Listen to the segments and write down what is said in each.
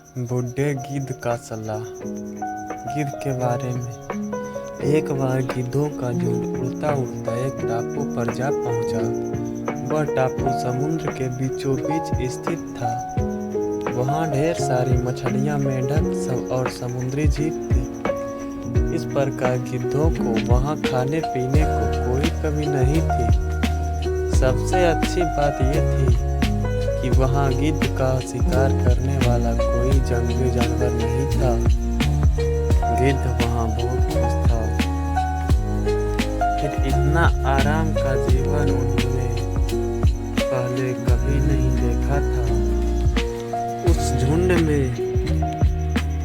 बूढ़े गिद्ध का सलाह। गिद्ध के बारे में। एक बार गिद्धों का झुंड उड़ता उड़ता एक टापू पर जा पहुंचा। वह टापू समुद्र के बीचों बीच स्थित था। वहां ढेर सारी मछलियां, मेंढक और समुद्री जीव थे। इस प्रकार गिद्धों को वहां खाने पीने को कोई कमी नहीं थी। सबसे अच्छी बात यह थी कि वहां गिद्ध का शिकार करने वाला कोई जंगली जानवर नहीं था। गिद्ध वहां बहुत खुश था। फिर इतना आराम का जीवन उन्होंने पहले कभी नहीं देखा था।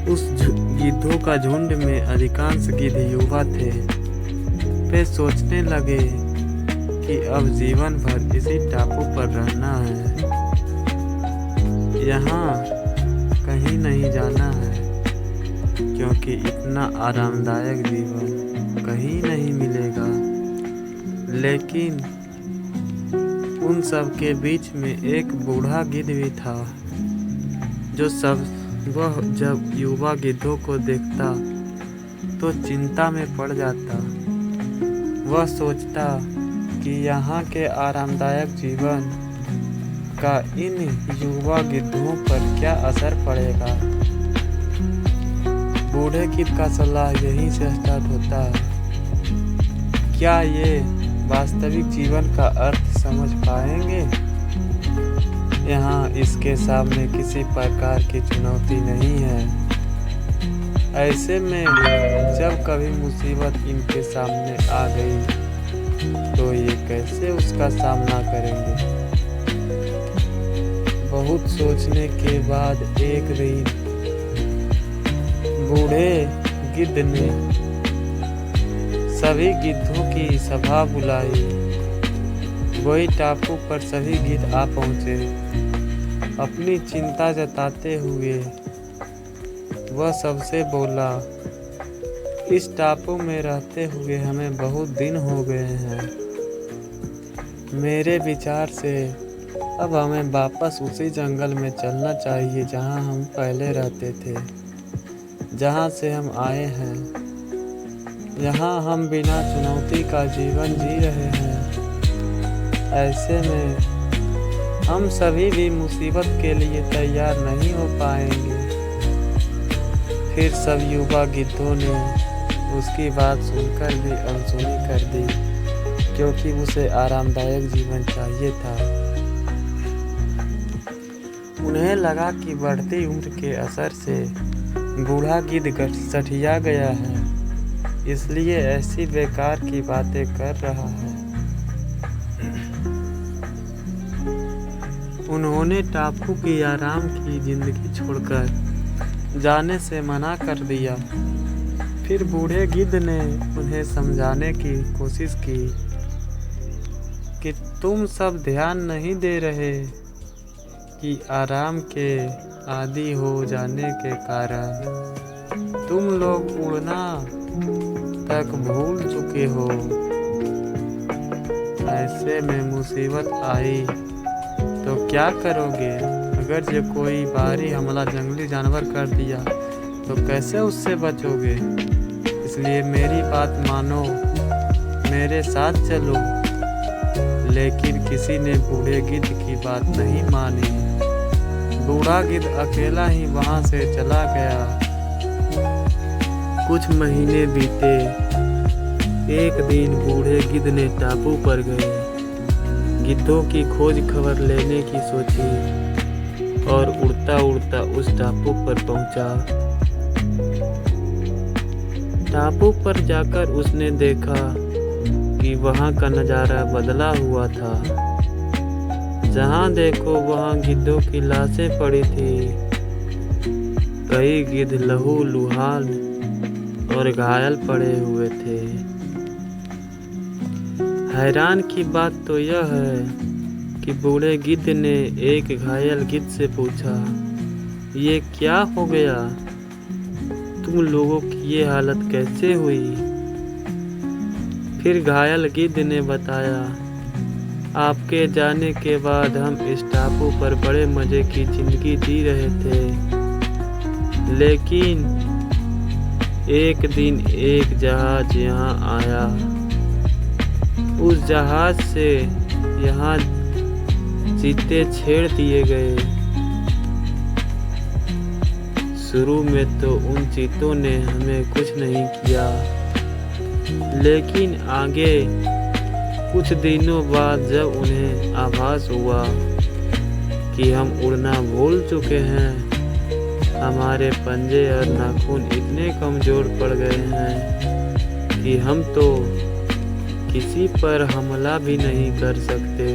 उस गिद्धों का झुंड में अधिकांश गिद्ध युवा थे। वे सोचने लगे कि अब जीवन भर इसी टापू पर रहना है, यहाँ कहीं नहीं जाना है, क्योंकि इतना आरामदायक जीवन कहीं नहीं मिलेगा। लेकिन उन सब के बीच में एक बूढ़ा गिद्ध भी था, वह जब युवा गिद्धों को देखता तो चिंता में पड़ जाता। वह सोचता कि यहाँ के आरामदायक जीवन का इन युवा गिद्धों पर क्या असर पड़ेगा। बूढ़े गिद्ध का सलाह यहीं से स्टार्ट होता है। क्या ये वास्तविक जीवन का अर्थ समझ पाएंगे? यहाँ इसके सामने किसी प्रकार की चुनौती नहीं है। ऐसे में जब कभी मुसीबत इनके सामने आ गई तो ये कैसे उसका सामना करेंगे? बहुत सोचने के बाद एक दिन बूढ़े गिद्ध ने सभी गिद्धों की सभा बुलाई। वही टापू पर सभी गिद्ध आ पहुंचे। अपनी चिंता जताते हुए वह सबसे बोला, इस टापू में रहते हुए हमें बहुत दिन हो गए हैं। मेरे विचार से अब हमें वापस उसी जंगल में चलना चाहिए जहां हम पहले रहते थे, जहां से हम आए हैं। यहाँ हम बिना चुनौती का जीवन जी रहे हैं। ऐसे में हम सभी भी मुसीबत के लिए तैयार नहीं हो पाएंगे। फिर सब युवा गिद्धों ने उसकी बात सुनकर भी अनसुनी कर दी, क्योंकि उसे आरामदायक जीवन चाहिए था। उन्हें लगा कि बढ़ती उम्र के असर से बूढ़ा गिद्ध सठिया गया है, इसलिए ऐसी बेकार की बातें कर रहा है। उन्होंने टापू की आराम की जिंदगी छोड़कर जाने से मना कर दिया। फिर बूढ़े गिद्ध ने उन्हें समझाने की कोशिश की कि तुम सब ध्यान नहीं दे रहे कि आराम के आदी हो जाने के कारण तुम लोग उड़ना तक भूल चुके हो। ऐसे में मुसीबत आई तो क्या करोगे? अगर जो कोई बाहरी हमला जंगली जानवर कर दिया तो कैसे उससे बचोगे? इसलिए मेरी बात मानो, मेरे साथ चलो। लेकिन किसी ने बूढ़े गिद्ध की बात नहीं मानी। बूढ़ा गिद्ध अकेला ही वहां से चला गया। कुछ महीने बीते। एक दिन बूढ़े गिद्ध ने टापू पर गए, गिद्धों की खोज खबर लेने की सोची और उड़ता उड़ता उस टापू पर पहुंचा। टापू पर जाकर उसने देखा कि वहां का नजारा बदला हुआ था। जहां देखो वहां गिद्धों की लाशें पड़ी थी। कई गिद्ध लहूलुहान और घायल पड़े हुए थे। हैरान की बात तो यह है कि बूढ़े गिद्ध ने एक घायल गिद्ध से पूछा, ये क्या हो गया? तुम लोगों की ये हालत कैसे हुई? फिर घायल गिद्ध ने बताया, आपके जाने के बाद हम इस टापू पर बड़े मजे की जिंदगी जी रहे थे। लेकिन एक दिन एक जहाज यहाँ आया। उस जहाज से यहाँ चीते छेड़ दिए गए। शुरू में तो उन चीतों ने हमें कुछ नहीं किया, लेकिन आगे कुछ दिनों बाद जब उन्हें आभास हुआ कि हम उड़ना भूल चुके हैं, हमारे पंजे और नाखून इतने कमज़ोर पड़ गए हैं कि हम तो किसी पर हमला भी नहीं कर सकते।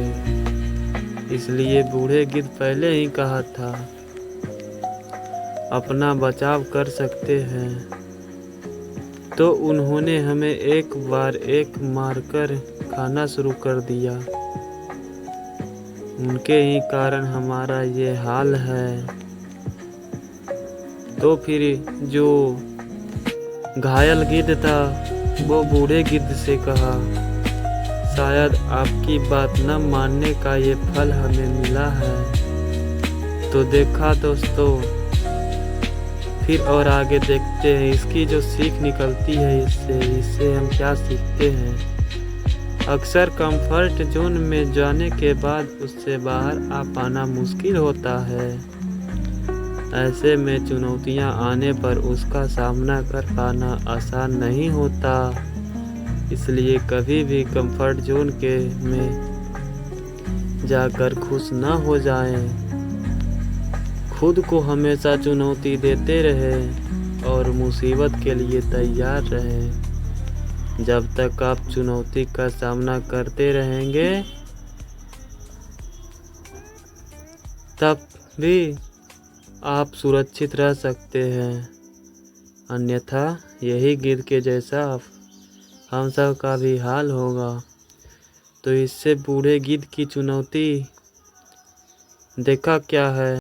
इसलिए बूढ़े गिद्ध पहले ही कहा था, अपना बचाव कर सकते हैं। तो उन्होंने हमें एक बार एक मारकर खाना शुरू कर दिया। उनके ही कारण हमारा ये हाल है। तो फिर जो घायल गिद्ध था वो बूढ़े गिद्ध से कहा, शायद आपकी बात न मानने का ये फल हमें मिला है। तो देखा दोस्तों, फिर और आगे देखते हैं इसकी जो सीख निकलती है इससे हम क्या सीखते हैं। अक्सर कंफर्ट जोन में जाने के बाद उससे बाहर आ पाना मुश्किल होता है। ऐसे में चुनौतियां आने पर उसका सामना कर पाना आसान नहीं होता। इसलिए कभी भी कंफर्ट जोन में जाकर खुश न हो जाएं। खुद को हमेशा चुनौती देते रहें और मुसीबत के लिए तैयार रहें। जब तक आप चुनौती का सामना करते रहेंगे तब भी आप सुरक्षित रह सकते हैं। अन्यथा यही गिद्ध के जैसा हम सब का भी हाल होगा। तो इससे बूढ़े गिद्ध की चुनौती देखा क्या है।